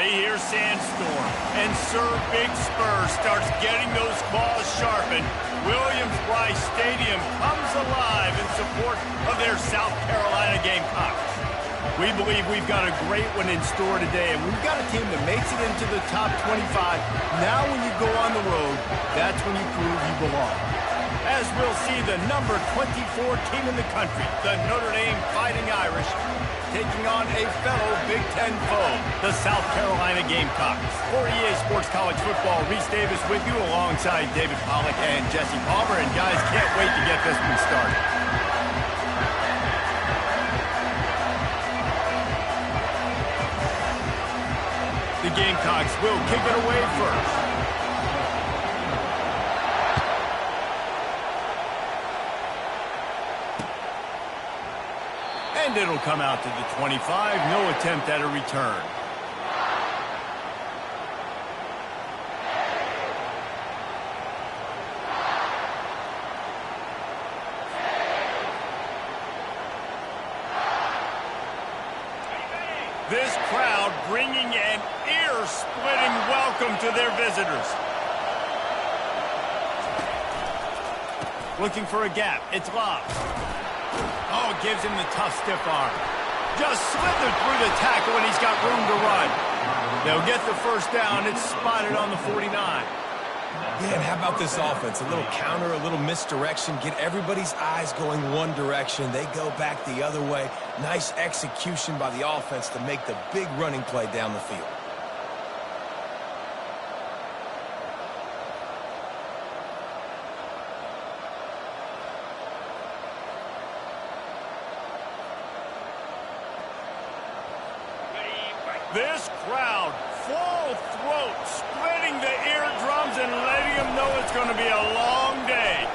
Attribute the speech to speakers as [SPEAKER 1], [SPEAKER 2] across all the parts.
[SPEAKER 1] They hear Sandstorm, and Sir Big Spur starts getting those claws sharpened. Williams-Brice Stadium comes alive in support of their South Carolina Gamecocks. We believe we've got a great one in store today, and we've got a team that makes it into the top 25. Now when you go on the road, that's when you prove you belong. As we'll see the number 24 team in the country, the Notre Dame Fighting Irish, taking on a fellow Big Ten foe, the South Carolina Gamecocks. For EA Sports College Football, Reese Davis with you alongside David Pollack and Jesse Palmer. And guys, can't wait to get this one started. The Gamecocks will kick it away first. And it'll come out to the 25. No attempt at a return. This crowd bringing an ear-splitting welcome to their visitors. Looking for a gap. It's locked. Oh, gives him the tough, stiff arm. Just slithered through the tackle, and he's got room to run. They'll get the first down. It's spotted on the 49.
[SPEAKER 2] Yeah, and how about this offense? A little counter, a little misdirection. Get everybody's eyes going one direction. They go back the other way. Nice execution by the offense to make the big running play down the field.
[SPEAKER 1] This crowd, full throat, splitting the eardrums and letting them know it's going to be a long day.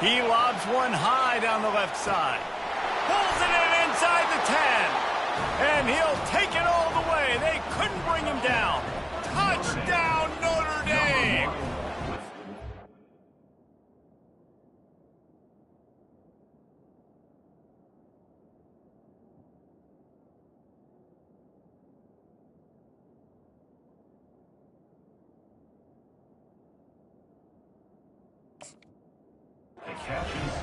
[SPEAKER 1] He lobs one high down the left side. Pulls it in inside the 10. And he'll take it all the way. They couldn't bring him down. Touchdown, Notre Dame!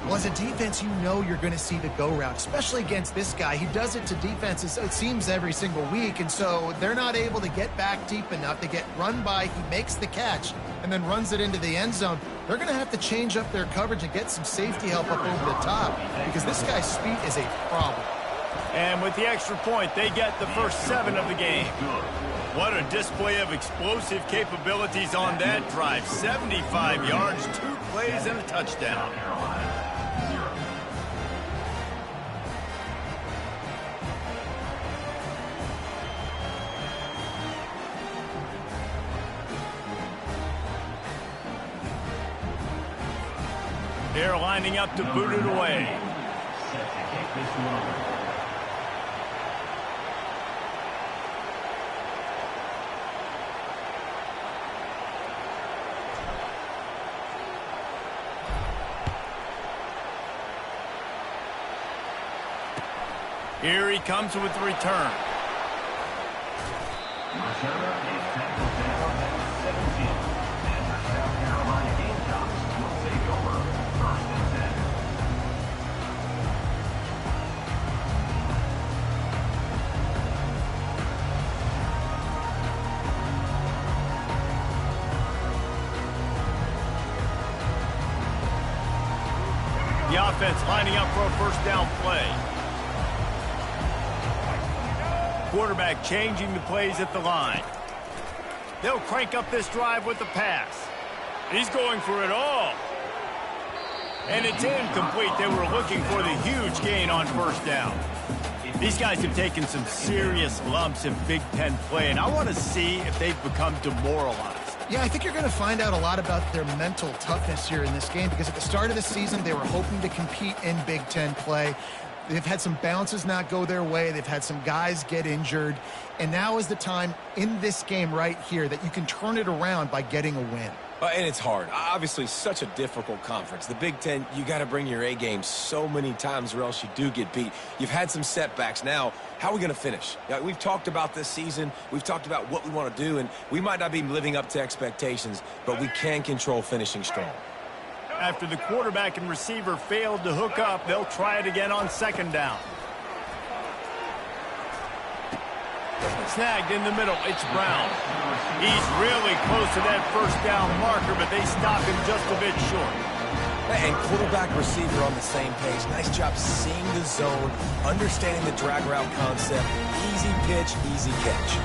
[SPEAKER 3] Well, as a defense, you know you're going to see the go-route, especially against this guy. He does it to defenses, it seems, every single week, and so they're not able to get back deep enough. They get run by, he makes the catch, and then runs it into the end zone. They're going to have to change up their coverage and get some safety help up over the top because this guy's speed is a problem.
[SPEAKER 1] And with the extra point, they get the first 7 of the game. What a display of explosive capabilities on that drive. 75 yards, 2 plays, and a touchdown. They're lining up to boot it away. Here he comes with the return. The offense lining up for a first down play. Quarterback changing the plays at the line. They'll crank up this drive with the pass. He's going for it all. And it's incomplete. They were looking for the huge gain on first down. These guys have taken some serious lumps in Big Ten play, and I want to see if they've become demoralized.
[SPEAKER 3] Yeah, I think you're going to find out a lot about their mental toughness here in this game because at the start of the season, they were hoping to compete in Big Ten play. They've had some bounces not go their way. They've had some guys get injured. And now is the time in this game right here that you can turn it around by getting a win.
[SPEAKER 2] And it's hard. Obviously, such a difficult conference. The Big Ten, you got to bring your A game so many times or else you do get beat. You've had some setbacks. Now, how are we going to finish? We've talked about this season. We've talked about what we want to do, and we might not be living up to expectations, but we can control finishing strong.
[SPEAKER 1] After the quarterback and receiver failed to hook up, they'll try it again on second down. Snagged in the middle, it's Brown. He's really close to that first down marker, but they stop him just a bit short.
[SPEAKER 2] And quarterback receiver on the same page. Nice job seeing the zone, understanding the drag route concept. Easy pitch, easy catch.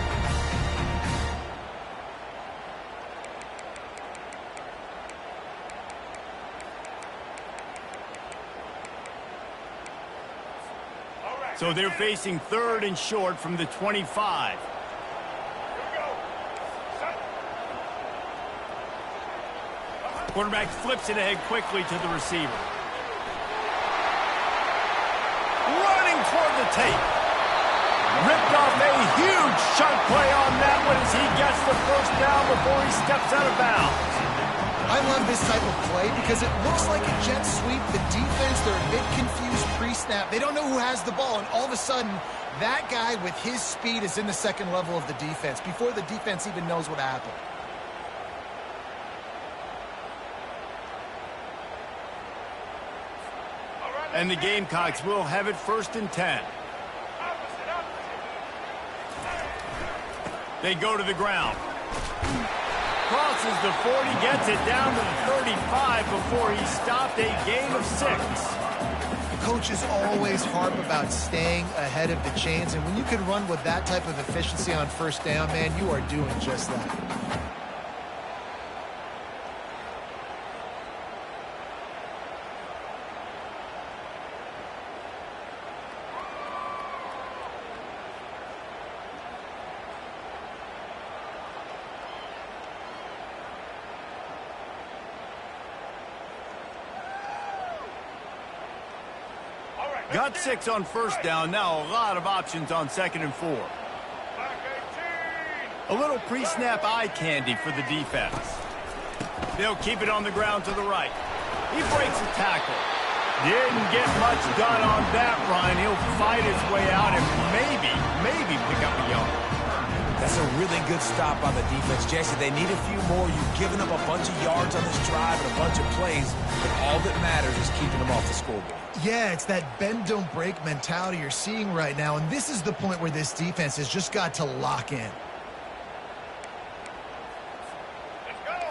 [SPEAKER 1] So they're facing third and short from the 25. Quarterback flips it ahead quickly to the receiver. Running toward the tape. Ripped off a huge chunk play on that one as he gets the first down before he steps out of bounds.
[SPEAKER 3] I love this type of play because it looks like a jet sweep. The defense, they're a bit confused pre-snap. They don't know who has the ball, and all of a sudden, that guy with his speed is in the second level of the defense before the defense even knows what happened.
[SPEAKER 1] And the Gamecocks will have it first and 10. They go to the ground. Crosses the 40, gets it down to the 35 before he stopped. A gain of 6.
[SPEAKER 3] Coaches always harp about staying ahead of the chains, and when you can run with that type of efficiency on first down, man, you are doing just that.
[SPEAKER 1] Got 6 on first down. Now a lot of options on second and 4. A little pre-snap eye candy for the defense. They'll keep it on the ground to the right. He breaks a tackle. Didn't get much done on that run. He'll fight his way out and maybe pick up a yard.
[SPEAKER 2] That's a really good stop by the defense. Jesse, they need a few more. You've given up a bunch of yards on this drive and a bunch of plays, but all that matters is keeping them off the scoreboard.
[SPEAKER 3] Yeah, it's that bend, don't break mentality you're seeing right now, and this is the point where this defense has just got to lock in.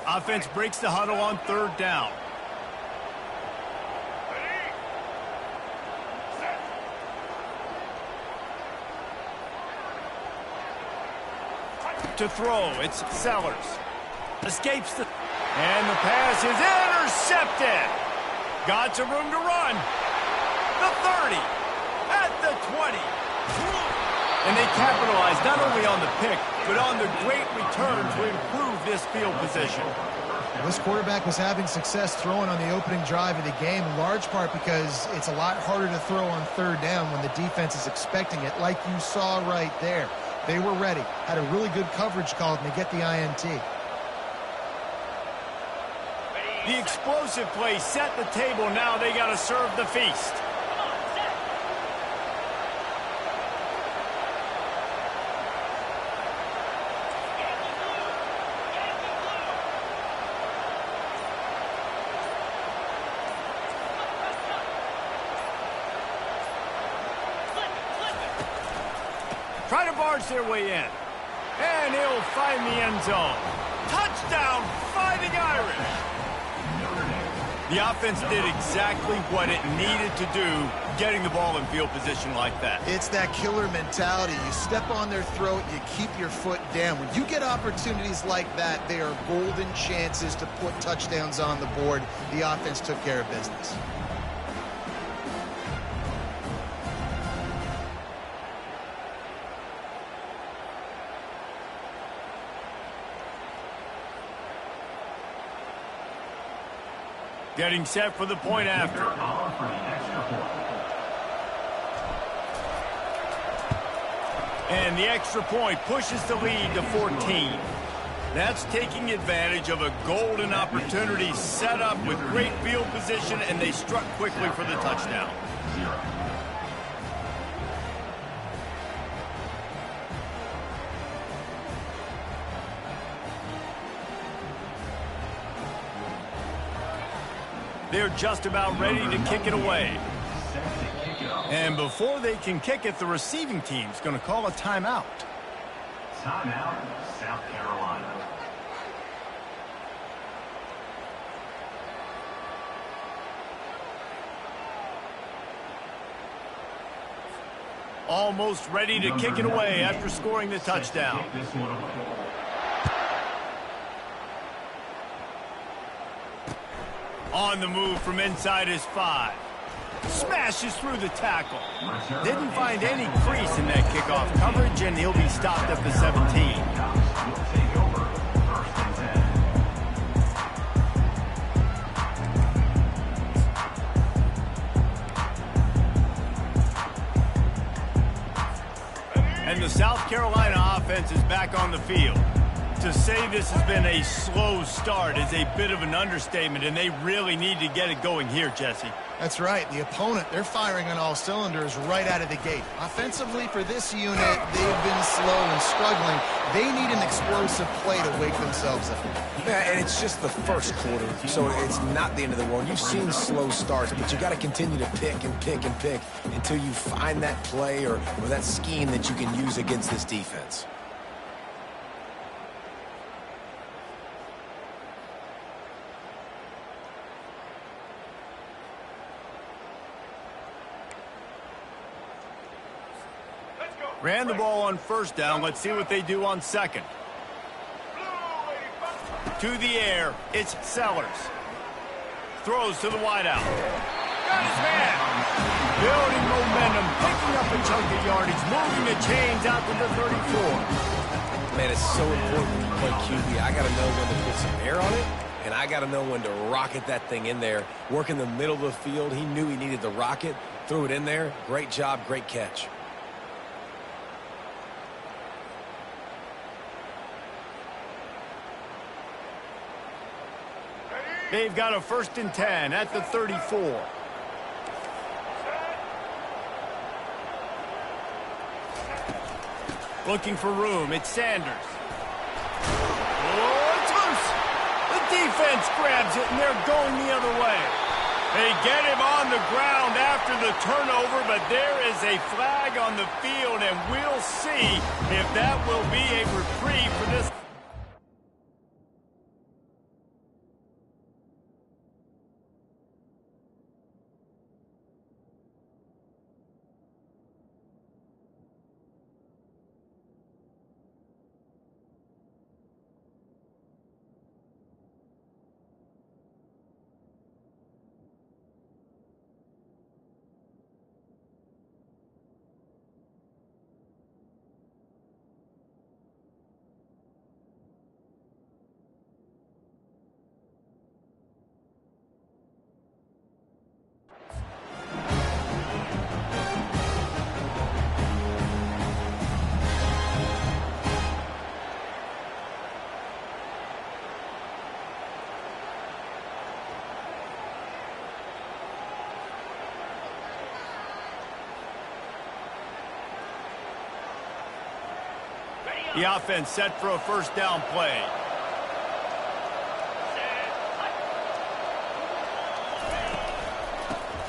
[SPEAKER 1] Offense breaks the huddle on third down. To throw, it's Sellers. Escapes the... And the pass is intercepted. Got some room to run. The 30. At the 20. And they capitalize not only on the pick, but on the great return to improve this field position.
[SPEAKER 3] This quarterback was having success throwing on the opening drive of the game, in large part because it's a lot harder to throw on third down when the defense is expecting it, like you saw right there. They were ready, had a really good coverage call, and they get the INT.
[SPEAKER 1] The explosive play set the table. Now they got to serve the feast. Try to barge their way in. And he'll find the end zone. Touchdown, Fighting Irish. The offense did exactly what it needed to do, getting the ball in field position like that.
[SPEAKER 3] It's that killer mentality. You step on their throat, you keep your foot down. When you get opportunities like that, they are golden chances to put touchdowns on the board. The offense took care of business.
[SPEAKER 1] Getting set for the point after. And the extra point pushes the lead to 14. That's taking advantage of a golden opportunity set up with great field position, and they struck quickly for the touchdown. They're just about ready to kick it away. And before they can kick it, the receiving team's going to call a timeout.
[SPEAKER 4] Timeout, South Carolina.
[SPEAKER 1] Almost ready to kick it away after scoring the touchdown. On the move from inside his 5. Smashes through the tackle. Didn't find any crease in that kickoff coverage, and he'll be stopped at the 17. And the South Carolina offense is back on the field. To say this has been a slow start is a bit of an understatement, and they really need to get it going here, Jesse.
[SPEAKER 3] That's right. The opponent, they're firing on all cylinders right out of the gate. Offensively, for this unit, they've been slow and struggling. They need an explosive play to wake themselves up.
[SPEAKER 2] Yeah, and it's just the first quarter, so it's not the end of the world. You've seen slow starts, but you got to continue to pick and pick and pick until you find that play or that scheme that you can use against this defense.
[SPEAKER 1] Ran the ball on first down. Let's see what they do on second. To the air, it's Sellers. Throws to the wideout. Got his man. Building momentum, picking up a chunk of yardage, moving the chains out to the 34.
[SPEAKER 2] Man, it's so important when you play QB. I got to know when to put some air on it, and I got to know when to rocket that thing in there. Work in the middle of the field. He knew he needed the rocket. Threw it in there. Great job, great catch.
[SPEAKER 1] They've got a 1st and 10 at the 34. Looking for room. It's Sanders. Oh, it's loose. The defense grabs it, and they're going the other way. They get him on the ground after the turnover, but there is a flag on the field, and we'll see if that will be a reprieve for this. The offense set for a 1st down play.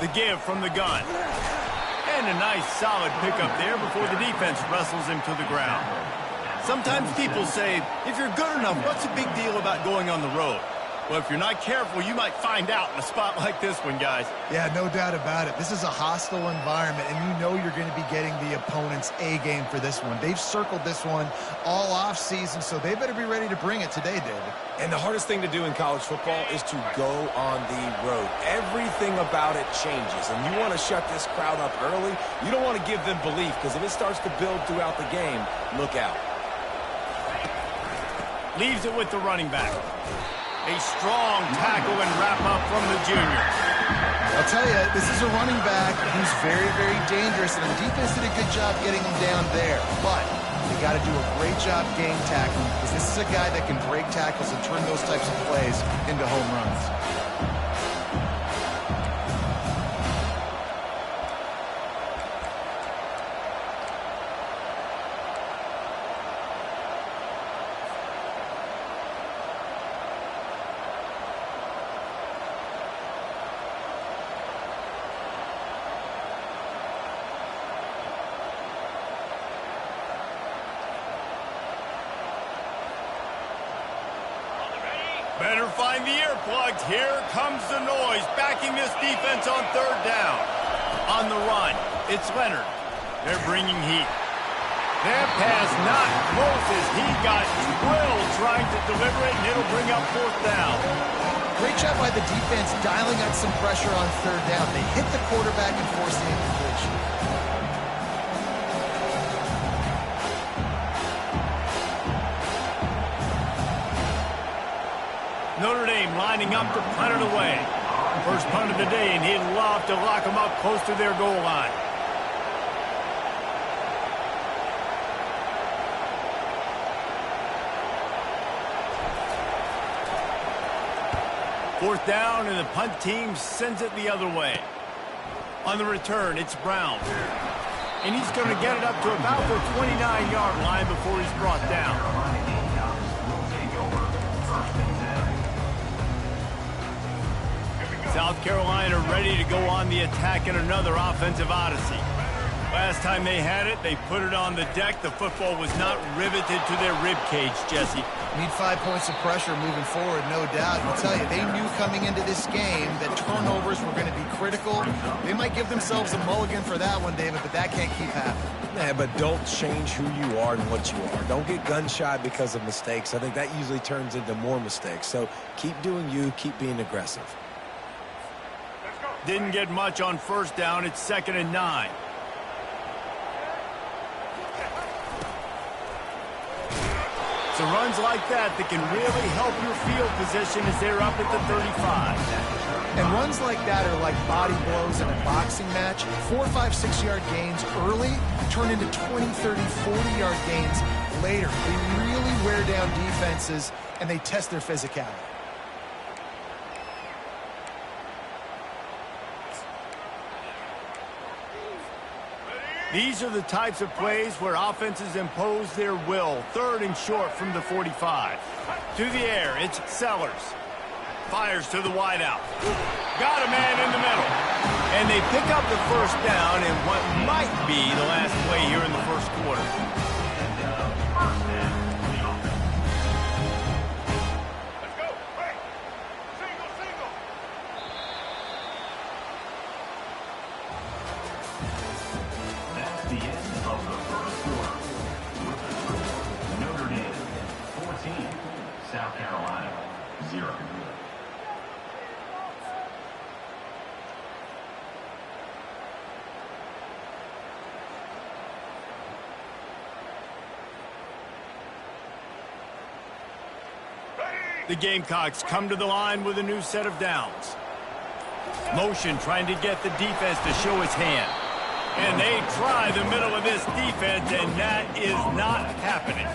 [SPEAKER 1] The give from the gun. And a nice solid pickup there before the defense wrestles him to the ground. Sometimes people say, if you're good enough, what's the big deal about going on the road? Well, if you're not careful, you might find out in a spot like this one, guys.
[SPEAKER 3] Yeah, no doubt about it. This is a hostile environment, and you know you're going to be getting the opponent's A-game for this one. They've circled this one all off-season, so they better be ready to bring it today, David.
[SPEAKER 2] And the hardest thing to do in college football is to go on the road. Everything about it changes, and you want to shut this crowd up early. You don't want to give them belief, because if it starts to build throughout the game, look out.
[SPEAKER 1] Leaves it with the running back. A strong tackle and wrap-up from the junior.
[SPEAKER 3] I'll tell you, this is a running back who's very, very dangerous, and the defense did a good job getting him down there. But They got to do a great job game tackling because this is a guy that can break tackles and turn those types of plays into home runs.
[SPEAKER 1] Better find the earplugs. Here comes the noise, backing this defense on third down. On the run, it's Leonard. They're bringing heat. That pass not close as he got drilled trying to deliver it, and it'll bring up fourth down.
[SPEAKER 3] Great job by the defense dialing up some pressure on third down. They hit the quarterback and forced the incompletion.
[SPEAKER 1] Notre Dame lining up to punt it away. First punt of the day, and he'd love to lock them up close to their goal line. Fourth down, and the punt team sends it the other way. On the return, it's Brown. And he's going to get it up to about the 29-yard line before he's brought down. South Carolina ready to go on the attack in another offensive odyssey. Last time they had it, they put it on the deck. The football was not riveted to their rib cage, Jesse.
[SPEAKER 3] Need 5 points of pressure moving forward, no doubt. I'll tell you, they knew coming into this game that turnovers were going to be critical. They might give themselves a mulligan for that one, David, but that can't keep happening.
[SPEAKER 2] Yeah, but don't change who you are and what you are. Don't get gun-shy because of mistakes. I think that usually turns into more mistakes. So keep doing you, keep being aggressive.
[SPEAKER 1] Didn't get much on first down. It's 2nd and 9. So runs like that can really help your field position as they're up at the 35.
[SPEAKER 3] And runs like that are like body blows in a boxing match. 4, 5, 6-yard gains early turn into 20, 30, 40-yard gains later. They really wear down defenses, and they test their physicality.
[SPEAKER 1] These are the types of plays where offenses impose their will. 3rd and short from the 45. To the air, it's Sellers. Fires to the wideout. Got a man in the middle. And they pick up the first down in what might be the last play here in the first quarter. Let's go. Hey. Single.
[SPEAKER 4] That's the end of the first quarter. Notre Dame 14, South Carolina 0.
[SPEAKER 1] The Gamecocks come to the line with a new set of downs. Motion trying to get the defense to show its hand. And they try the middle of this defense, and that is not happening.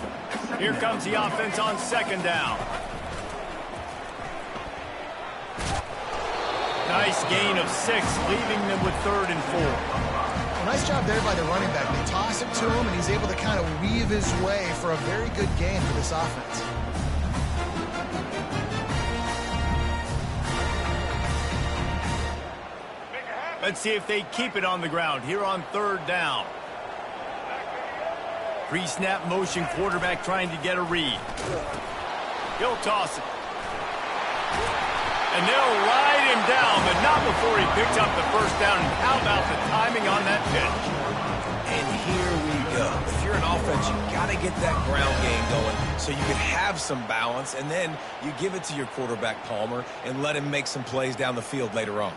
[SPEAKER 1] Here comes the offense on 2nd down. Nice gain of 6, leaving them with 3rd and 4.
[SPEAKER 3] Well, nice job there by the running back. They toss it to him, and he's able to kind of weave his way for a very good gain for this offense.
[SPEAKER 1] Let's see if they keep it on the ground here on 3rd down. Pre-snap motion, quarterback trying to get a read. He'll toss it. And they'll ride him down, but not before he picks up the first down. And how about the timing on that pitch?
[SPEAKER 2] And here we go. If you're an offense, you got to get that ground game going so you can have some balance, and then you give it to your quarterback, Palmer, and let him make some plays down the field later on.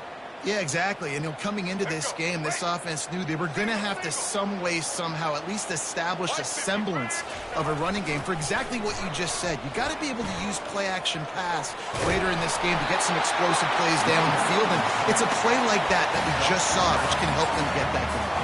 [SPEAKER 3] Yeah, exactly. And coming into this game, this offense knew they were going to have to some way, somehow, at least establish a semblance of a running game for exactly what you just said. You got to be able to use play-action pass later in this game to get some explosive plays down the field. And it's a play like that we just saw, which can help them get that going.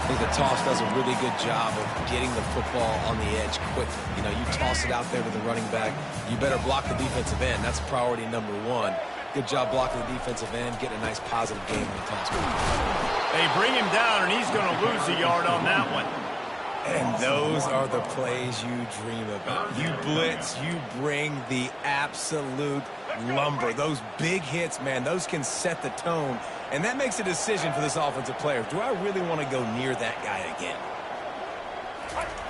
[SPEAKER 2] I think the toss does a really good job of getting the football on the edge quickly. You know, you toss it out there to the running back, you better block the defensive end. That's priority number one. Good job blocking the defensive end, getting a nice positive game in the toss.
[SPEAKER 1] They bring him down, and he's going to lose a yard on that one.
[SPEAKER 2] And those are the plays you dream about. You blitz, you bring the absolute lumber. Those big hits, man, those can set the tone. And that makes a decision for this offensive player. Do I really want to go near that guy again?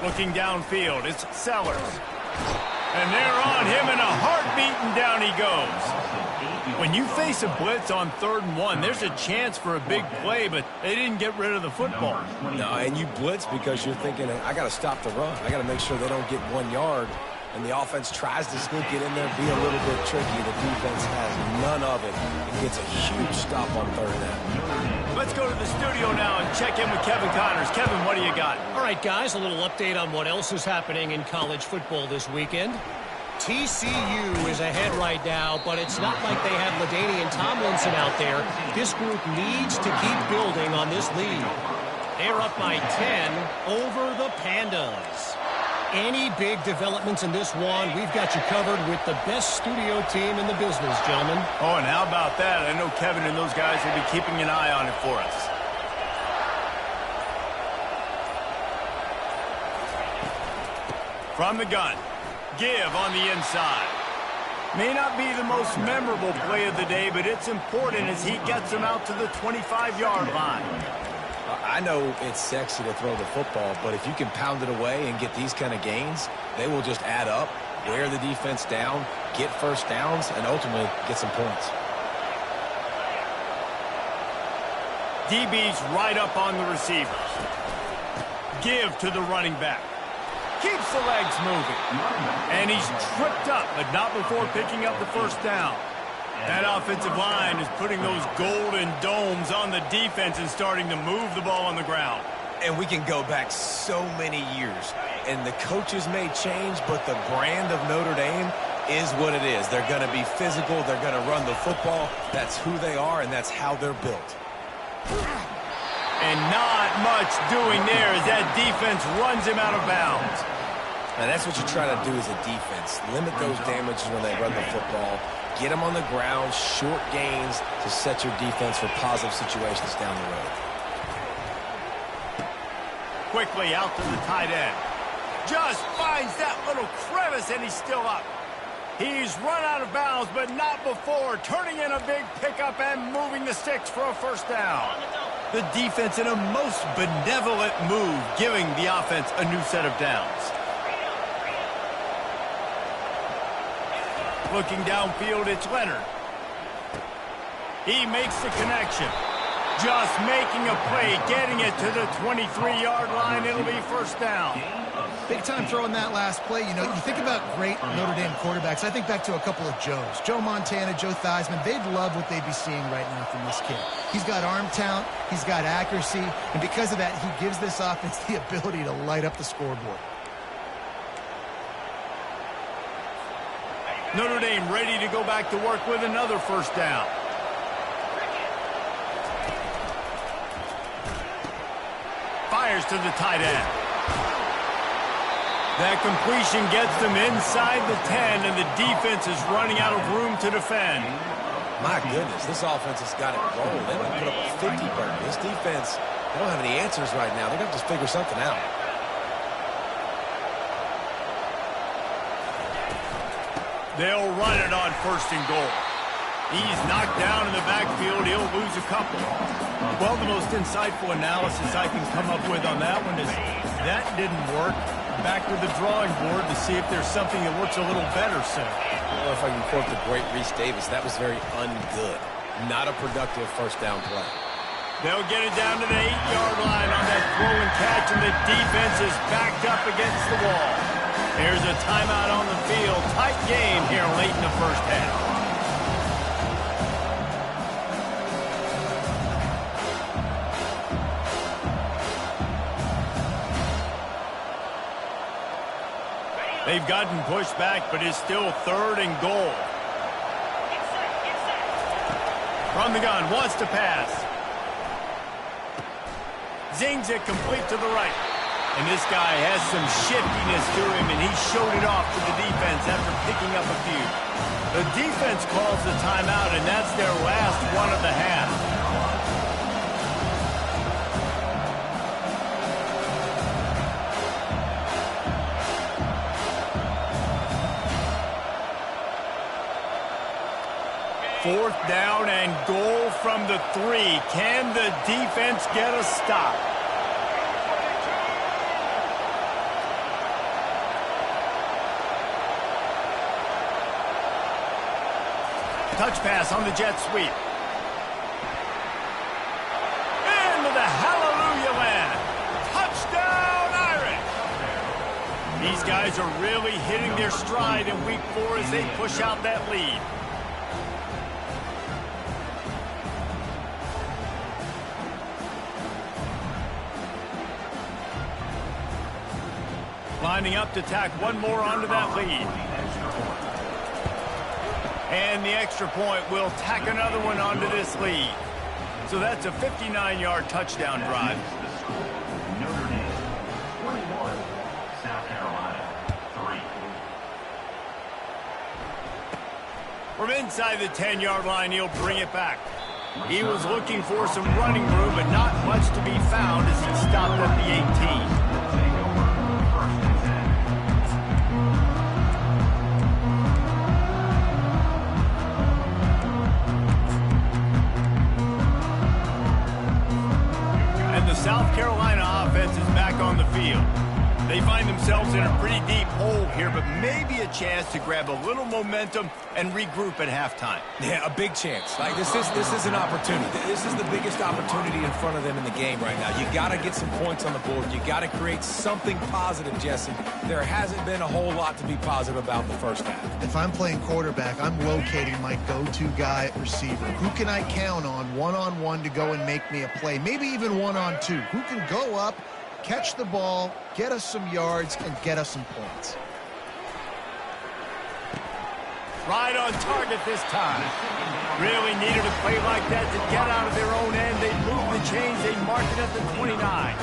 [SPEAKER 1] Looking downfield, it's Sellers. And they're on him in a heartbeat, and down he goes. When you face a blitz on 3rd and 1, there's a chance for a big play, but they didn't get rid of the football.
[SPEAKER 2] No, and you blitz because you're thinking, I got to stop the run. I got to make sure they don't get 1 yard. And the offense tries to sneak it in there, be a little bit tricky. The defense has none of it and gets a huge stop on 3rd down.
[SPEAKER 1] Let's go to the studio now and check in with Kevin Connors. Kevin, what do you got?
[SPEAKER 5] All right, guys, a little update on what else is happening in college football this weekend. TCU is ahead right now, but it's not like they have LaDainian Tomlinson out there. This group needs to keep building on this lead. They're up by 10 over the Pandas. Any big developments in this one, we've got you covered with the best studio team in the business, gentlemen.
[SPEAKER 1] Oh, and how about that? I know Kevin and those guys will be keeping an eye on it for us. From the gun, give on the inside. May not be the most memorable play of the day, but it's important as he gets them out to the 25-yard line.
[SPEAKER 2] I know it's sexy to throw the football, but if you can pound it away and get these kind of gains, they will just add up, wear the defense down, get first downs, and ultimately get some points.
[SPEAKER 1] DB's right up on the receivers. Give to the running back. Keeps the legs moving. And he's tripped up, but not before picking up the first down. That offensive line is putting those golden domes on the defense and starting to move the ball on the ground.
[SPEAKER 2] And we can go back so many years. And the coaches may change, but the brand of Notre Dame is what it is. They're going to be physical. They're going to run the football. That's who they are, and that's how they're built.
[SPEAKER 1] And not much doing there as that defense runs him out of bounds.
[SPEAKER 2] And that's what you try to do as a defense. Limit those damages when they run the football. Get them on the ground, short gains to set your defense for positive situations down the road.
[SPEAKER 1] Quickly out to the tight end. Just finds that little crevice, and he's still up. He's run out of bounds, but not before turning in a big pickup and moving the sticks for a first down. The defense in a most benevolent move, giving the offense a new set of downs. Looking downfield, it's Leonard. He makes the connection. Just making a play, getting it to the 23-yard line. It'll be first down.
[SPEAKER 3] Big time throw in that last play. You know, you think about great Notre Dame quarterbacks. I think back to a couple of Joes. Joe Montana, Joe Theismann. They'd love what they'd be seeing right now from this kid. He's got arm talent. He's got accuracy. And because of that, he gives this offense the ability to light up the scoreboard.
[SPEAKER 1] Notre Dame ready to go back to work with another first down. Fires to the tight end. That completion gets them inside the 10, and the defense is running out of room to defend.
[SPEAKER 2] My goodness, this offense has got it rolled. They might put up a 50 burger. This defense, they don't have any answers right now. They're going to have to figure something out.
[SPEAKER 1] They'll run it on first and goal. He's knocked down in the backfield. He'll lose a couple. Well, the most insightful analysis I can come up with on that one is that didn't work. Back to the drawing board to see if there's something that works a little better soon.
[SPEAKER 2] Well, if I can quote the great Reese Davis, that was very ungood. Not a productive first down play.
[SPEAKER 1] They'll get it down to the 8-yard line on that throw and catch, and the defense is backed up against the wall. There's a timeout on the field. Tight game here late in the first half. They've gotten pushed back, but it's still third and goal. From the gun, wants to pass. Zings it complete to the right. And this guy has some shiftiness to him, and he showed it off to the defense after picking up a few. The defense calls the timeout, and that's their last one of the half. Fourth down and goal from the 3. Can the defense get a stop? Touch pass on the jet sweep. Into the hallelujah land. Touchdown, Irish! These guys are really hitting their stride in week 4 as they push out that lead. Lining up to tack one more onto that lead. And the extra point will tack another one onto this lead. So that's a 59-yard touchdown drive.
[SPEAKER 4] Notre Dame, 21, South Carolina, 3.
[SPEAKER 1] From inside the 10-yard line, he'll bring it back. He was looking for some running room, but not much to be found as he stopped at the 18. South Carolina offense is back on the field. They find themselves in a pretty deep hole here, but maybe a chance to grab a little momentum and regroup at halftime.
[SPEAKER 2] Yeah, a big chance. Like this is an opportunity. This is the biggest opportunity in front of them in the game right now. You got to get some points on the board. You got to create something positive, Jesse. There hasn't been a whole lot to be positive about in the first half.
[SPEAKER 3] If I'm playing quarterback, I'm locating my go-to guy at receiver. Who can I count on one-on-one to go and make me a play? Maybe even one-on-two. Who can go up, catch the ball, get us some yards, and get us some points.
[SPEAKER 1] Right on target this time. Really needed a play like that to get out of their own end. They moved the chains. They marked it at the 29.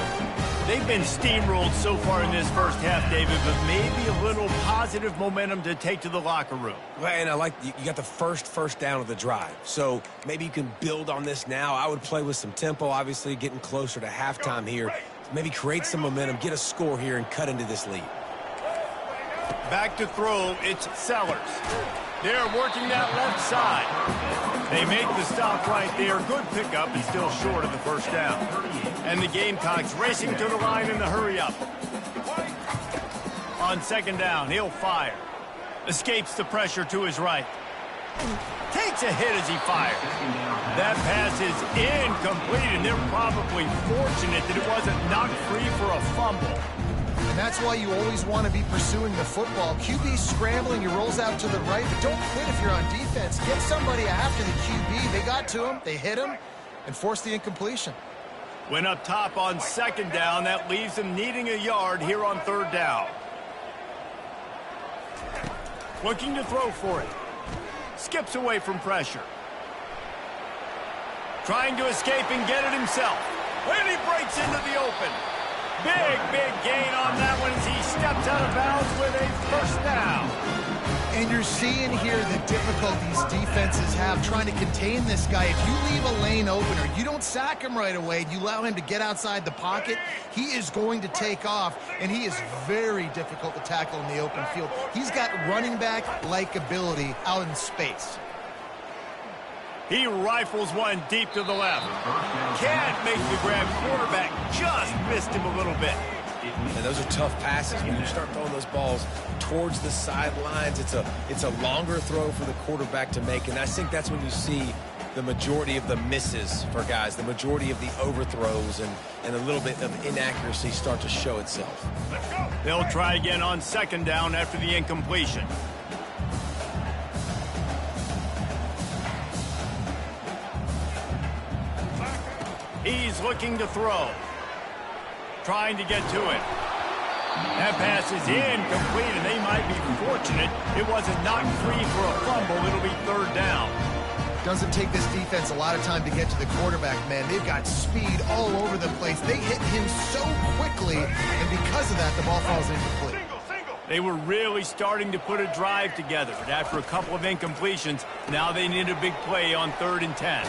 [SPEAKER 1] They've been steamrolled so far in this first half, David, but maybe a little positive momentum to take to the locker room.
[SPEAKER 2] Well, and I like you got the first down of the drive. So maybe you can build on this now. I would play with some tempo, obviously getting closer to halftime here. Maybe create some momentum, get a score here, and cut into this lead.
[SPEAKER 1] Back to throw, it's Sellers. They're working that left side. They make the stop right there. Good pickup and still short of the first down. And the Gamecocks racing to the line in the hurry-up. On second down, he'll fire. Escapes the pressure to his right. Takes a hit as he fires. That pass is incomplete, and they're probably fortunate that it wasn't knocked free for a fumble.
[SPEAKER 3] And that's why you always want to be pursuing the football. QB scrambling, he rolls out to the right, but don't quit if you're on defense. Get somebody after the QB. They got to him, they hit him, and forced the incompletion.
[SPEAKER 1] Went up top on second down. That leaves them needing a yard here on third down. Looking to throw for it. Skips away from pressure. Trying to escape and get it himself. And he breaks into the open. Big gain on that one as he steps out of bounds with a first down.
[SPEAKER 3] And you're seeing here the difficulties defenses have trying to contain this guy. If you leave a lane open or you don't sack him right away, you allow him to get outside the pocket, he is going to take off, and he is very difficult to tackle in the open field. He's got running back-like ability out in space.
[SPEAKER 1] He rifles one deep to the left. Can't make the grab. Quarterback just missed him a little bit.
[SPEAKER 2] And those are tough passes. When you start throwing those balls towards the sidelines, it's a longer throw for the quarterback to make. And I think that's when you see the majority of the misses for guys, the majority of the overthrows and a little bit of inaccuracy start to show itself.
[SPEAKER 1] They'll try again on second down after the incompletion. He's looking to throw. Trying to get to it. That pass is incomplete, and they might be fortunate it wasn't knocked free for a fumble. It'll be third down.
[SPEAKER 3] Doesn't take this defense a lot of time to get to the quarterback, man. They've got speed all over the place. They hit him so quickly, and because of that, the ball falls incomplete.
[SPEAKER 1] They were really starting to put a drive together, but after a couple of incompletions, now they need a big play on 3rd and 10.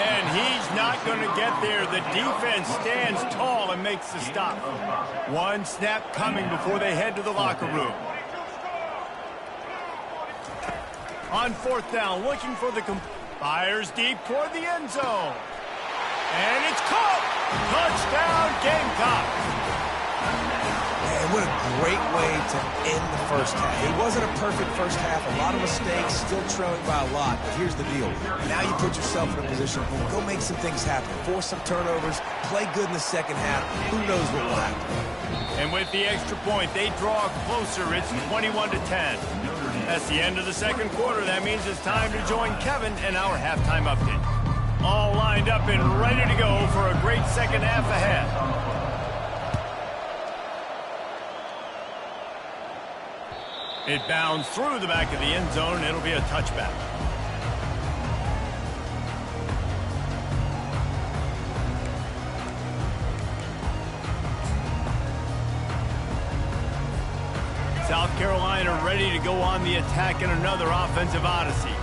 [SPEAKER 1] And he's not going to get there. The defense stands tall and makes the stop. One snap coming before they head to the locker room. On 4th down, looking for the fires deep toward the end zone. And it's caught! Touchdown, Gamecock!
[SPEAKER 2] Man, what a great way to end the first half. It wasn't a perfect first half. A lot of mistakes, still trailing by a lot. But here's the deal. Now you put yourself in a position where go make some things happen. Force some turnovers. Play good in the second half. Who knows what will happen?
[SPEAKER 1] And with the extra point, they draw closer. It's 21-10. That's the end of the second quarter. That means it's time to join Kevin and our halftime update. All lined up and ready to go for a great second half ahead. It bounds through the back of the end zone, and it'll be a touchback. South Carolina ready to go on the attack in another offensive odyssey.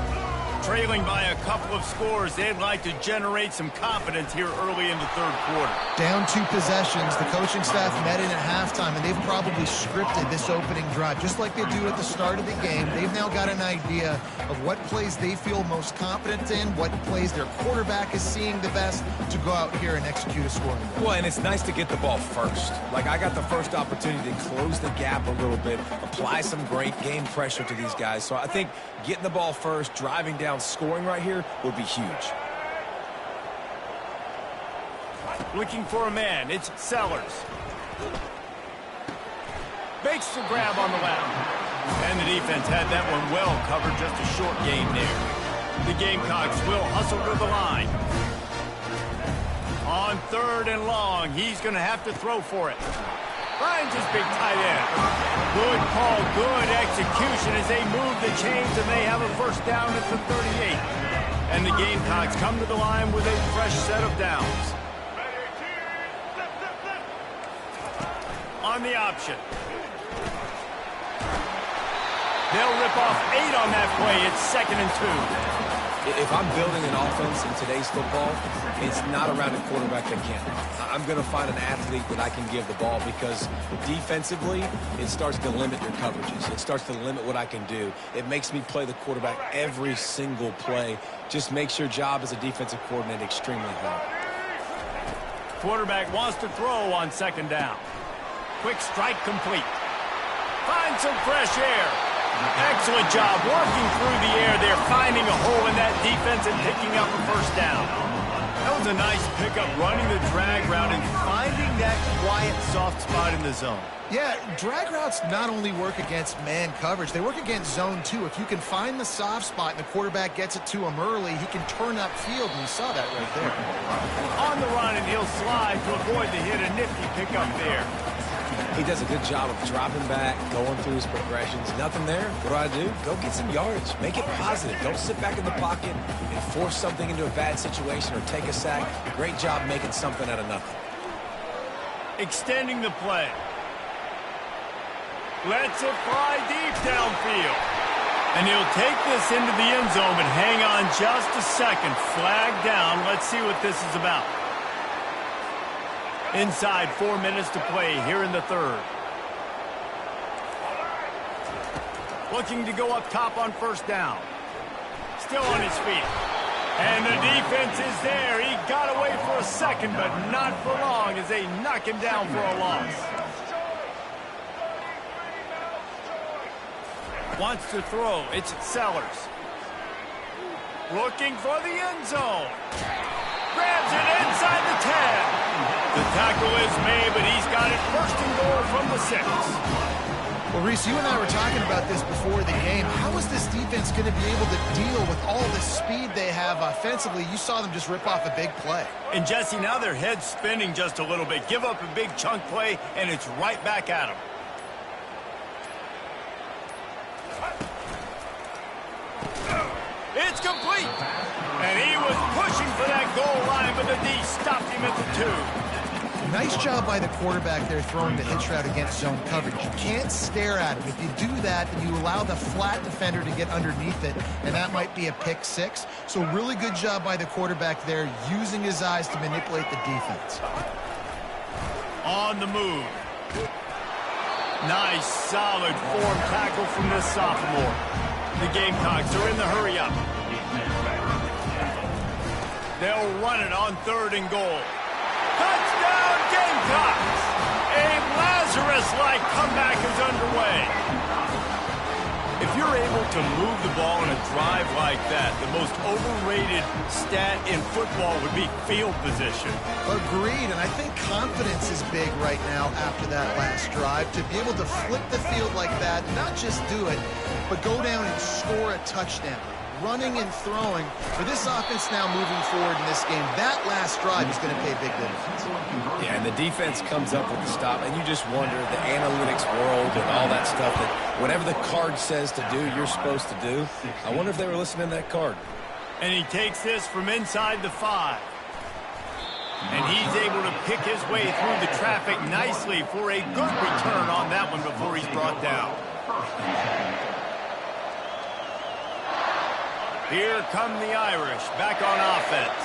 [SPEAKER 1] Trailing by a couple of scores, they'd like to generate some confidence here early in the third quarter.
[SPEAKER 3] Down 2 possessions, the coaching staff met in at halftime, and they've probably scripted this opening drive. Just like they do at the start of the game, they've now got an idea of what plays they feel most confident in, what plays their quarterback is seeing the best to go out here and execute a scoring goal.
[SPEAKER 2] Well, and it's nice to get the ball first. Like, I got the first opportunity to close the gap a little bit, apply some great game pressure to these guys. So I think getting the ball first, driving down, scoring right here would be huge.
[SPEAKER 1] Looking for a man, it's Sellers. Makes the grab on the left. And the defense had that one well covered, just a short gain there. The Gamecocks will hustle to the line. On 3rd and long, he's going to have to throw for it. Finds his big tight end. Good call, good execution as they move the chains, and they have a first down at the 38. And the Gamecocks come to the line with a fresh set of downs. On the option. They'll rip off 8 on that play. It's 2nd and 2.
[SPEAKER 2] If I'm building an offense in today's football, it's not around a quarterback that can. I'm going to find an athlete that I can give the ball because defensively, it starts to limit your coverages. It starts to limit what I can do. It makes me play the quarterback every single play. Just makes your job as a defensive coordinator extremely hard.
[SPEAKER 1] Quarterback wants to throw on 2nd down. Quick strike complete. Find some fresh air. Excellent job working through the air there, finding a hole in that defense and picking up a first down. That was a nice pickup, running the drag route and finding that quiet, soft spot in the zone.
[SPEAKER 3] Yeah, drag routes not only work against man coverage, they work against zone too. If you can find the soft spot and the quarterback gets it to him early, he can turn upfield, and you saw that right there.
[SPEAKER 1] On the run, and he'll slide to avoid the hit. A nifty pickup there.
[SPEAKER 2] He does a good job of dropping back, going through his progressions. Nothing there. What do? Go get some yards. Make it positive. Don't sit back in the pocket and force something into a bad situation or take a sack. Great job making something out of nothing.
[SPEAKER 1] Extending the play. Lets it fly deep downfield. And he'll take this into the end zone, but hang on just a second. Flag down. Let's see what this is about. Inside 4 minutes to play here in the third. Looking to go up top on first down. Still on his feet. And the defense is there. He got away for a second, but not for long as they knock him down for a loss. Wants to throw. It's Sellers. Looking for the end zone. Grabs it inside the 10. The tackle is made, but he's got it 1st and goal from the 6.
[SPEAKER 3] Well, Reese, you and I were talking about this before the game. How is this defense going to be able to deal with all the speed they have offensively? You saw them just rip off a big play.
[SPEAKER 1] And, Jesse, now their head's spinning just a little bit. Give up a big chunk play, and it's right back at them. It's complete. point. And he was pushing for that goal line, but the D stopped him at the 2.
[SPEAKER 3] Nice job by the quarterback there throwing the hitch route against zone coverage. You can't stare at him. If you do that, then you allow the flat defender to get underneath it, and that might be a pick 6. So really good job by the quarterback there, using his eyes to manipulate the defense.
[SPEAKER 1] On the move. Nice, solid form tackle from this sophomore. The Gamecocks are in the hurry-up. They'll run it on 3rd and goal. Touchdown, Gamecocks! A Lazarus-like comeback is underway. If you're able to move the ball in a drive like that, the most overrated stat in football would be field position.
[SPEAKER 3] Agreed, and I think confidence is big right now after that last drive. To be able to flip the field like that, not just do it, but go down and score a touchdown. Running and throwing. For this offense now moving forward in this game, that last drive is going to pay big dividends.
[SPEAKER 2] Yeah, and the defense comes up with the stop, and you just wonder, the analytics world and all that stuff, that whatever the card says to do, you're supposed to do. I wonder if they were listening to that card.
[SPEAKER 1] And he takes this from inside the 5. And he's able to pick his way through the traffic nicely for a good return on that one before he's brought down. Here come the Irish, back on offense.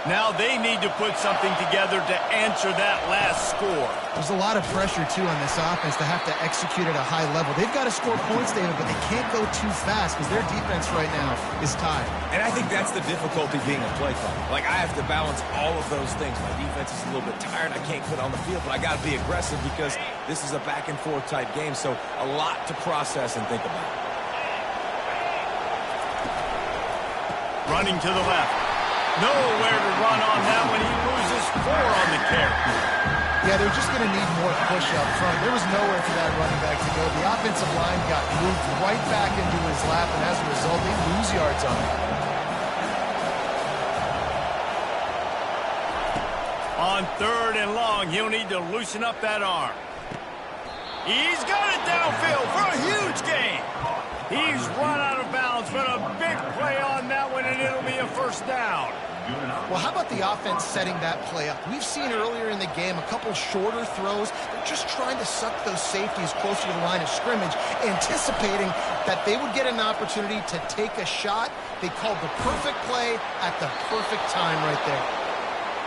[SPEAKER 1] Now they need to put something together to answer that last score.
[SPEAKER 3] There's a lot of pressure, too, on this offense to have to execute at a high level. They've got to score points, David, but they can't go too fast because their defense right now is tied.
[SPEAKER 2] And I think that's the difficulty being a play caller. Like, I have to balance all of those things. My defense is a little bit tired. I can't quit on the field, but I got to be aggressive because this is a back-and-forth type game, so a lot to process and think about.
[SPEAKER 1] Running to the left. Nowhere to run on that one. He loses 4 on the carry.
[SPEAKER 3] Yeah, they're just going to need more push up front. There was nowhere for that running back to go. The offensive line got moved right back into his lap, and as a result, they lose yards on it.
[SPEAKER 1] On 3rd and long, he'll need to loosen up that arm. He's got it downfield for a huge gain. He's run out of bounds, but a big play on that one, and it'll be a 1st down.
[SPEAKER 3] Well, how about the offense setting that play up? We've seen earlier in the game a couple shorter throws. They're just trying to suck those safeties closer to the line of scrimmage, anticipating that they would get an opportunity to take a shot. They called the perfect play at the perfect time right there.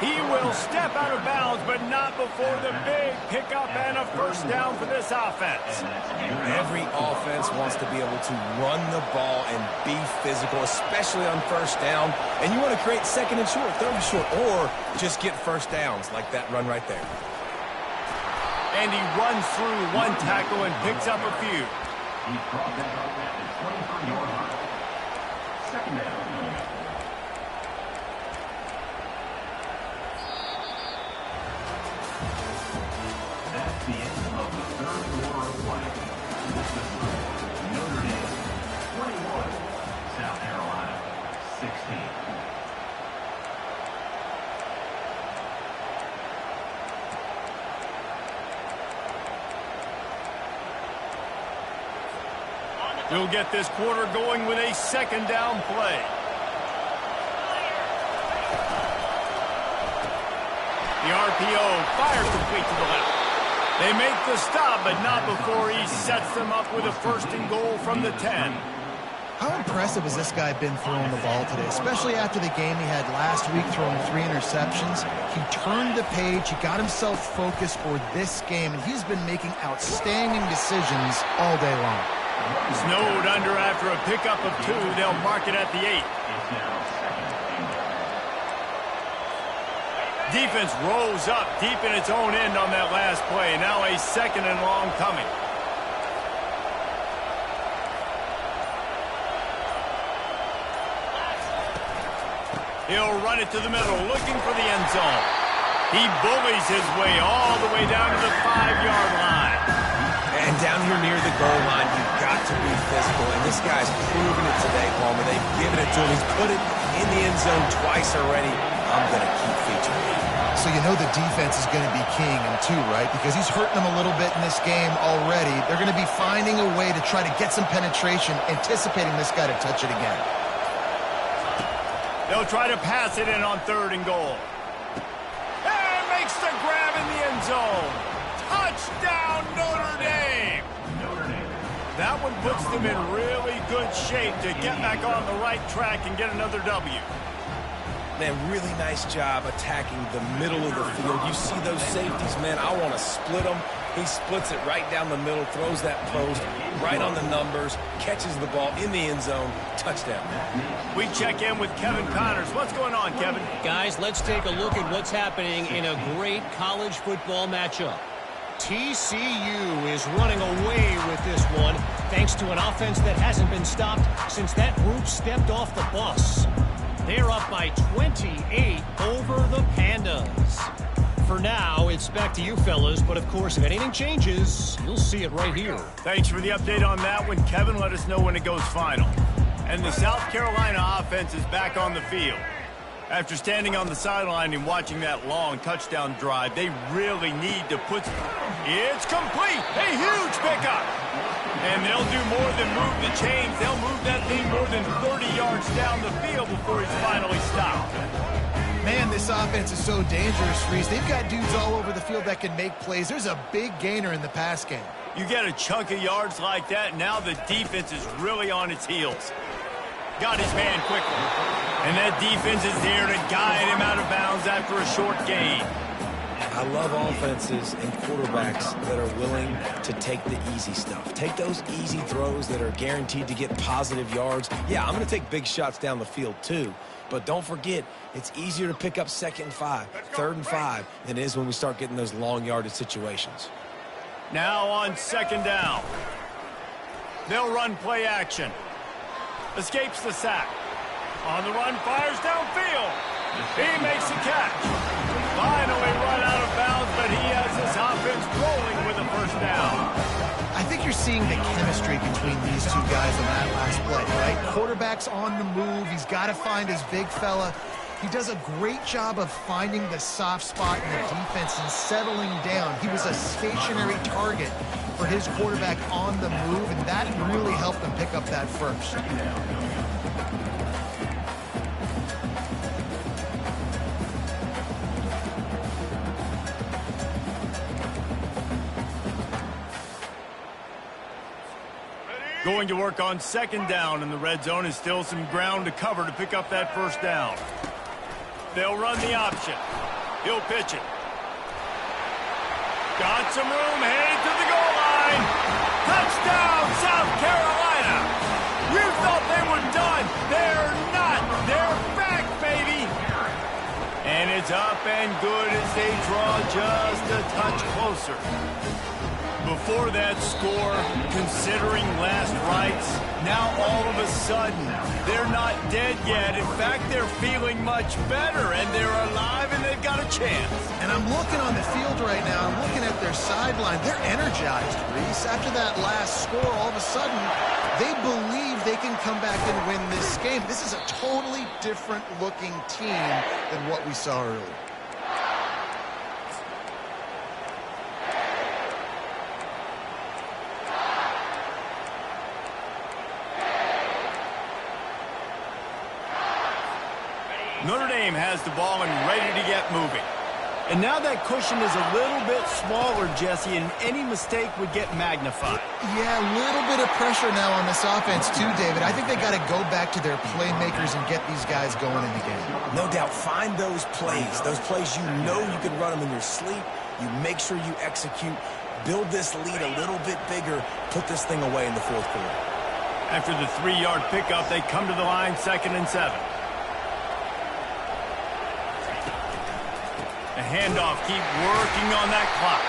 [SPEAKER 1] He will step out of bounds, but not before the big pickup and a 1st down for this offense.
[SPEAKER 2] Every offense wants to be able to run the ball and be physical, especially on 1st down. And you want to create 2nd and short, 3rd and short, or just get 1st downs like that run right there.
[SPEAKER 1] And he runs through one tackle and picks up a few.
[SPEAKER 4] He brought that up at the 23-yard line. 2nd down. That's the end of the 3rd quarter of play. This is Notre Dame 21, South Carolina 16.
[SPEAKER 1] We'll get this quarter going with a 2nd down play. The RPO fires complete to the left. They make the stop, but not before he sets them up with a 1st and goal from the 10.
[SPEAKER 3] How impressive has this guy been throwing the ball today, especially after the game he had last week throwing 3 interceptions? He turned the page, he got himself focused for this game, and he's been making outstanding decisions all day long.
[SPEAKER 1] Snowed under after a pickup of 2. They'll mark it at the 8. Defense rolls up deep in its own end on that last play. Now a 2nd and long coming. He'll run it to the middle, looking for the end zone. He bullies his way all the way down to the 5-yard line.
[SPEAKER 2] And down here near the goal line, you've got to be physical. And this guy's proven it today, Palmer. They've given it to him. He's put it in the end zone twice already. I'm going to keep featuring him.
[SPEAKER 3] So you know the defense is going to be keying him too, right? Because he's hurting them a little bit in this game already. They're going to be finding a way to try to get some penetration, anticipating this guy to touch it again.
[SPEAKER 1] They'll try to pass it in on 3rd and goal. And makes the grab in the end zone. Touchdown, Notre Dame. That one puts them in really good shape to get back on the right track and get another W.
[SPEAKER 2] Man, really nice job attacking the middle of the field. You see those safeties, man, I want to split them. He splits it right down the middle, throws that post, right on the numbers, catches the ball in the end zone, touchdown.
[SPEAKER 1] We check in with Kevin Connors. What's going on, Kevin?
[SPEAKER 5] Guys, let's take a look at what's happening in a great college football matchup. TCU is running away with this one, thanks to an offense that hasn't been stopped since that group stepped off the bus. They're up by 28 over the Pandas. For now, it's back to you fellas, but of course, if anything changes, you'll see it right here.
[SPEAKER 1] Thanks for the update on that one, Kevin. Let us know when it goes final. And the South Carolina offense is back on the field. After standing on the sideline and watching that long touchdown drive, they really need to put... It's complete! A huge pickup! And they'll do more than move the chains. They'll move that thing more than 30 yards down the field before he's finally stopped.
[SPEAKER 3] Man, this offense is so dangerous, Reese. They've got dudes all over the field that can make plays. There's a big gainer in the pass game.
[SPEAKER 1] You get a chunk of yards like that, now the defense is really on its heels. Got his man quickly. And that defense is there to guide him out of bounds after a short gain.
[SPEAKER 2] I love offenses and quarterbacks that are willing to take the easy stuff. Take those easy throws that are guaranteed to get positive yards. Yeah, I'm going to take big shots down the field too. But don't forget, it's easier to pick up 2nd and 5, 3rd and 5 than it is when we start getting those long yardage situations.
[SPEAKER 1] Now on 2nd down. They'll run play action. Escapes the sack. On the run, fires downfield. He makes a catch. Finally run out of bounds, but he has his offense rolling with a 1st down.
[SPEAKER 3] I think you're seeing the chemistry between these two guys on that last play, right? Quarterback's on the move. He's got to find his big fella. He does a great job of finding the soft spot in the defense and settling down. He was a stationary target for his quarterback on the move, and that really helped them pick up that 1st.
[SPEAKER 1] Going to work on 2nd down, and the red zone is still some ground to cover to pick up that 1st down. They'll run the option. He'll pitch it. Got some room, headed to the goal line. Touchdown, South Carolina. You thought they were done. They're not. They're back, baby. And it's up and good as they draw just a touch closer. Before that score, considering last rites, now all of a sudden, they're not dead yet. In fact, they're feeling much better, and they're alive, and they've got a chance.
[SPEAKER 3] And I'm looking on the field right now. I'm looking at their sideline. They're energized, Reese. After that last score, all of a sudden, they believe they can come back and win this game. This is a totally different-looking team than what we saw earlier.
[SPEAKER 1] Notre Dame has the ball and ready to get moving. And now that cushion is a little bit smaller, Jesse, and any mistake would get magnified.
[SPEAKER 3] Yeah, a little bit of pressure now on this offense too, David. I think they got to go back to their playmakers and get these guys going in the game.
[SPEAKER 2] No doubt, find those plays you know you can run them in your sleep. You make sure you execute, build this lead a little bit bigger, put this thing away in the 4th quarter.
[SPEAKER 1] After the 3-yard pickup, they come to the line 2nd and 7. The handoff, keep working on that clock.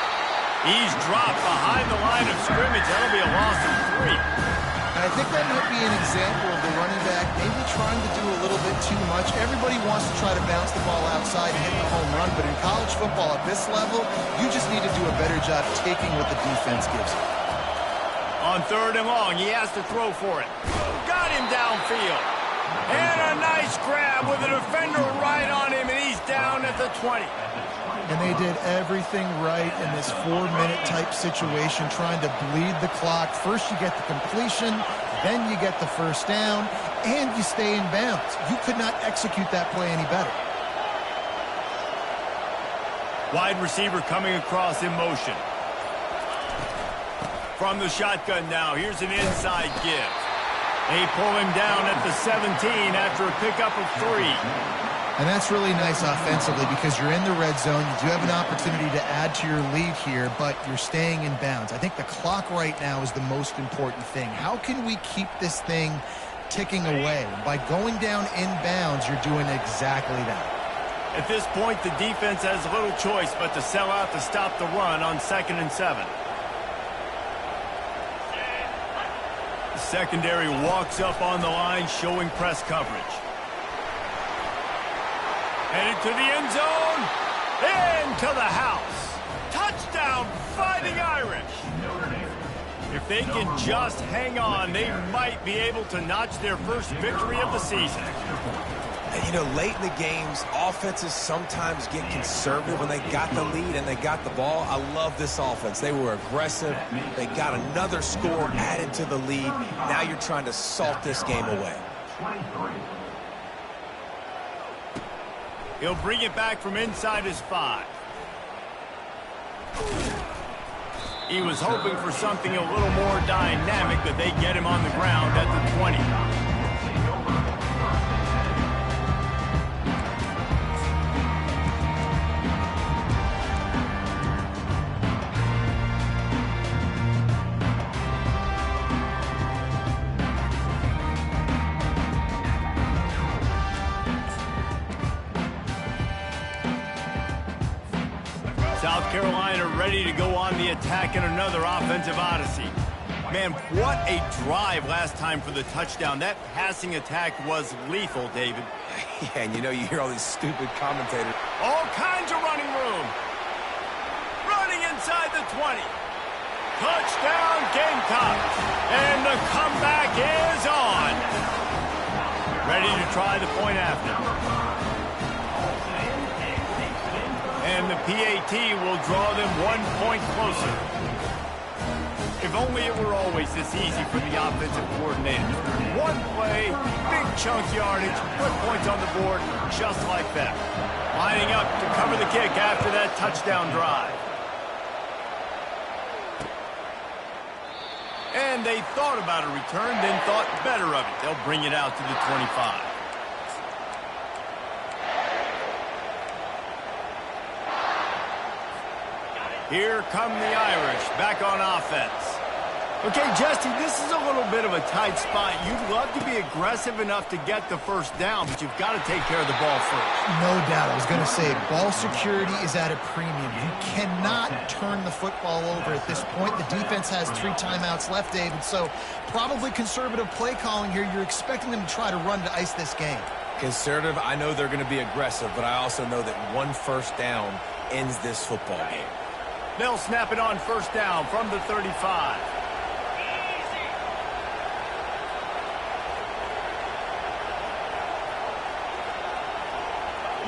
[SPEAKER 1] He's dropped behind the line of scrimmage. That'll be a loss of 3.
[SPEAKER 3] And I think that might be an example of the running back maybe trying to do a little bit too much. Everybody wants to try to bounce the ball outside and hit the home run, but in college football at this level, you just need to do a better job taking what the defense gives you.
[SPEAKER 1] On 3rd and long, he has to throw for it. Got him downfield. And a nice grab with a defender right on him, and he's down at the 20.
[SPEAKER 3] And they did everything right in this 4-minute type situation, trying to bleed the clock. First you get the completion, Then you get the first down, and you stay in bounds. You could not execute that play any better.
[SPEAKER 1] Wide receiver coming across in motion. From the shotgun now, here's an inside give. They pull him down at the 17 after a pickup of 3.
[SPEAKER 3] And that's really nice offensively because you're in the red zone. You do have an opportunity to add to your lead here, but you're staying in bounds. I think the clock right now is the most important thing. How can we keep this thing ticking away? By going down in bounds, you're doing exactly that.
[SPEAKER 1] At this point, the defense has little choice but to sell out to stop the run on 2nd and 7. The secondary walks up on the line, showing press coverage. Headed to the end zone. Into the house. Touchdown, Fighting Irish. If they can just hang on, they might be able to notch their first victory of the season.
[SPEAKER 2] And, you know, late in the games, offenses sometimes get conservative when they got the lead and they got the ball. I love this offense. They were aggressive. They got another score added to the lead. Now you're trying to salt this game away.
[SPEAKER 1] He'll bring it back from inside his 5. He was hoping for something a little more dynamic, but they get him on the ground at the 20. South Carolina ready to go on the attack in another offensive odyssey. Man, what a drive last time for the touchdown. That passing attack was lethal, David.
[SPEAKER 2] Yeah, and you know, you hear all these stupid commentators.
[SPEAKER 1] All kinds of running room. Running inside the 20. Touchdown, Gamecocks. And the comeback is on. Ready to try the point after. And the PAT will draw them 1 point closer. If only it were always this easy for the offensive coordinator. One play, big chunk yardage, put points on the board just like that. Lining up to cover the kick after that touchdown drive. And they thought about a return, then thought better of it. They'll bring it out to the 25. Here come the Irish, back on offense. Okay, Jesse, this is a little bit of a tight spot. You'd love to be aggressive enough to get the first down, but you've got to take care of the ball first.
[SPEAKER 3] No doubt. I was going to say, ball security is at a premium. You cannot turn the football over at this point. The defense has 3 timeouts left, David, so probably conservative play calling here. You're expecting them to try to run to ice this game.
[SPEAKER 2] Conservative, I know they're going to be aggressive, but I also know that 1 first down ends this football game.
[SPEAKER 1] They'll snap it on first down from the 35.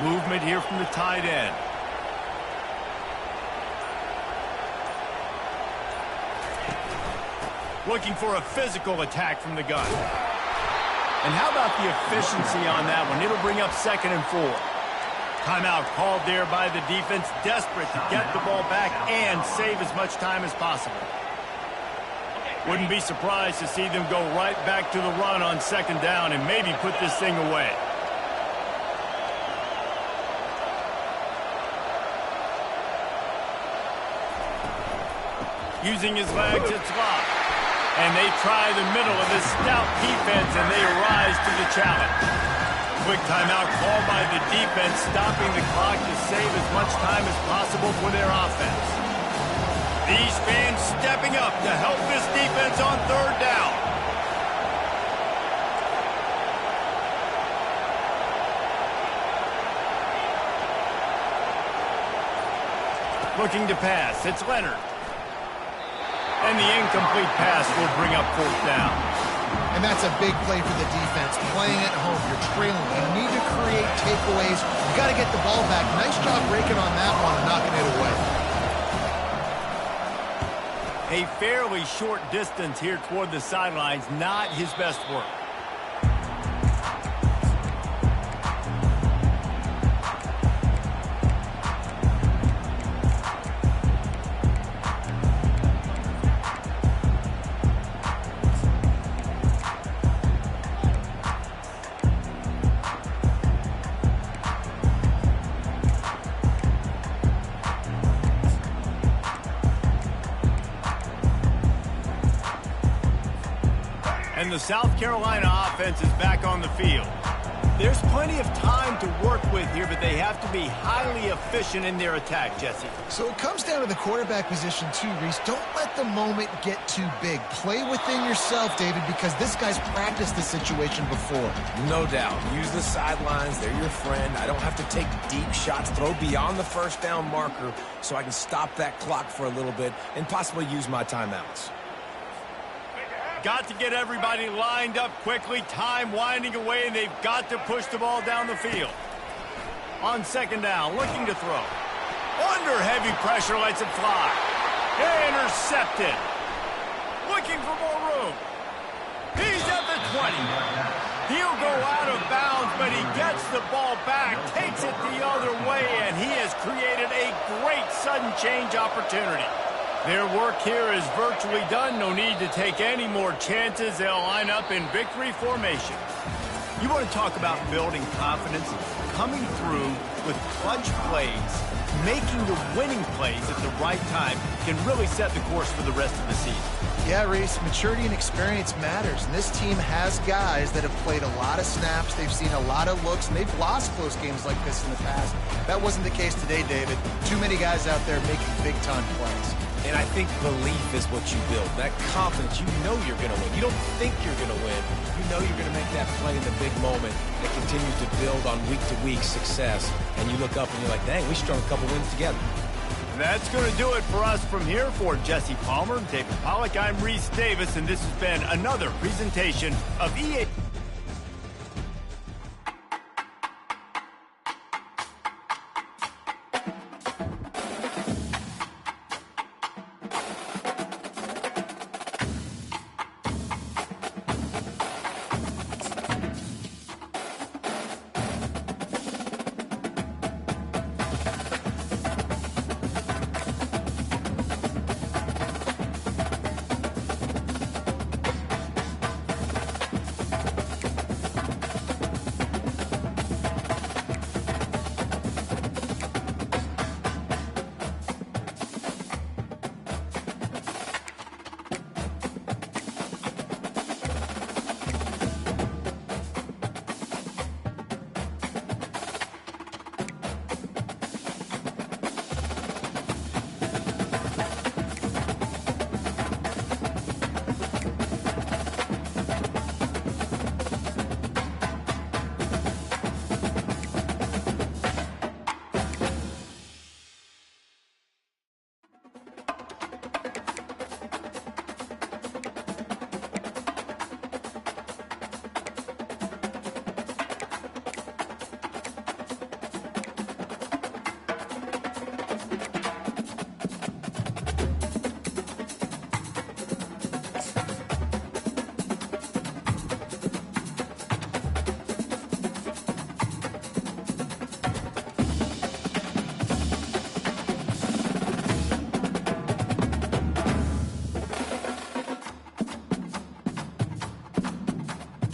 [SPEAKER 1] Movement here from the tight end. Looking for a physical attack from the gun. And how about the efficiency on that one? It'll bring up 2nd and 4. Timeout called there by the defense, desperate to get the ball back and save as much time as possible. Wouldn't be surprised to see them go right back to the run on 2nd down and maybe put this thing away. Using his legs, it's locked. And they try the middle of this stout defense, and they rise to the challenge. Quick timeout called by the defense, stopping the clock to save as much time as possible for their offense. These fans stepping up to help this defense on 3rd down. Looking to pass, it's Leonard. And the incomplete pass will bring up 4th down.
[SPEAKER 3] And that's a big play for the defense. Playing at home, you're trailing. You need to create takeaways. You got to get the ball back. Nice job breaking on that one and knocking it away.
[SPEAKER 1] A fairly short distance here toward the sidelines, not his best work. And the South Carolina offense is back on the field. There's plenty of time to work with here, but they have to be highly efficient in their attack, Jesse.
[SPEAKER 3] So it comes down to the quarterback position too, Reese. Don't let the moment get too big. Play within yourself, David, because this guy's practiced this situation before.
[SPEAKER 2] No doubt. Use the sidelines. They're your friend. I don't have to take deep shots, throw beyond the first down marker so I can stop that clock for a little bit and possibly use my timeouts.
[SPEAKER 1] Got to get everybody lined up quickly. Time winding away, and they've got to push the ball down the field. On second down, looking to throw. Under heavy pressure, lets it fly. Intercepted. Looking for more room. He's at the 20. He'll go out of bounds, but he gets the ball back, takes it the other way, and he has created a great sudden change opportunity. Their work here is virtually done. No need to take any more chances. They'll line up in victory formation. You want to talk about building confidence? Coming through with clutch plays, making the winning plays at the right time can really set the course for the rest of the season.
[SPEAKER 3] Yeah, Reese, maturity and experience matters. And this team has guys that have played a lot of snaps. They've seen a lot of looks, and they've lost close games like this in the past. That wasn't the case today, David. Too many guys out there making big-time plays.
[SPEAKER 2] And I think belief is what you build. That confidence, you know you're going to win. You don't think you're going to win. You know you're going to make that play in the big moment that continues to build on week-to-week success. And you look up and you're like, dang, we strung a couple wins together.
[SPEAKER 1] That's going to do it for us from here. For Jesse Palmer, David Pollack, I'm Reese Davis, and this has been another presentation of EA.